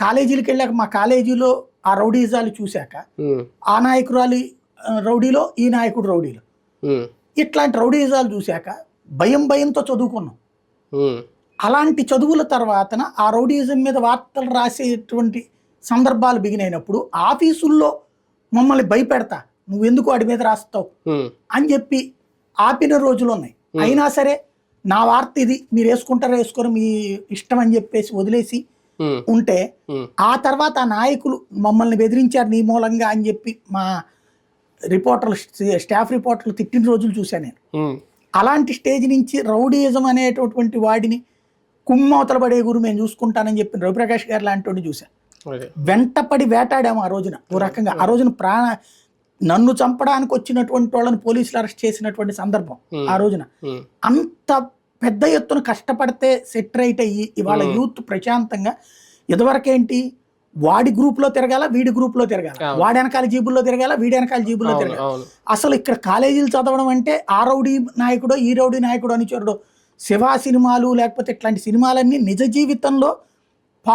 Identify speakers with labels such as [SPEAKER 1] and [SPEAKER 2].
[SPEAKER 1] కాలేజీలకు వెళ్ళాక మా కాలేజీలో ఆ రౌడీజాలు చూశాక ఆ నాయకురాలి రౌడీలో ఈ నాయకుడు రౌడీలో ఇట్లాంటి రౌడీజాలు చూశాక భయంతో చదువుకున్నాం. అలాంటి చదువుల తర్వాతన ఆ రౌడీజం మీద వార్తలు రాసేటువంటి సందర్భాలు బిగినైనప్పుడు ఆఫీసుల్లో మమ్మల్ని భయపెడతా, నువ్వెందుకు వాడి మీద రాస్తావు అని చెప్పి ఆపిన రోజులు ఉన్నాయి. అయినా సరే నా వార్త ఇది, మీరు వేసుకుంటారో వేసుకొని మీ ఇష్టం అని చెప్పేసి వదిలేసి ఉంటే ఆ తర్వాత ఆ నాయకులు మమ్మల్ని బెదిరించారు నీ మూలంగా అని చెప్పి మా రిపోర్టర్లు, స్టాఫ్ రిపోర్టర్లు తిట్టిన రోజులు చూశాను నేను. అలాంటి స్టేజ్ నుంచి రౌడీయిజం అనేటటువంటి వాడిని కుమ్మవతల పడే గురు మేము చూసుకుంటానని చెప్పిన రవిప్రకాష్ గారు లాంటి వాడిని చూశాను. వెంటపడి వేటాడాము ఆ రోజున. ఓ రకంగా ఆ రోజున నన్ను చంపడానికి వచ్చినటువంటి వాళ్ళని పోలీసులు అరెస్ట్ చేసినటువంటి సందర్భం ఆ రోజున. అంత పెద్ద ఎత్తున కష్టపడితే సెట్ రైట్ అయ్యి ఇవాళ యూత్ ప్రశాంతంగా, ఇదివరకేంటి వాడి గ్రూప్లో తిరగాల, వీడి గ్రూప్లో తిరగాల, వాడి వెనకాల జీబుల్లో తిరగాల, వీడి వెనకాల జీబుల్లో తిరగాల. అసలు ఇక్కడ కాలేజీలు చదవడం అంటే ఆ రౌడీ నాయకుడో ఈ రౌడీ నాయకుడో అనుచరుడో, శివ సినిమాలు లేకపోతే ఇట్లాంటి సినిమాలన్నీ నిజ జీవితంలో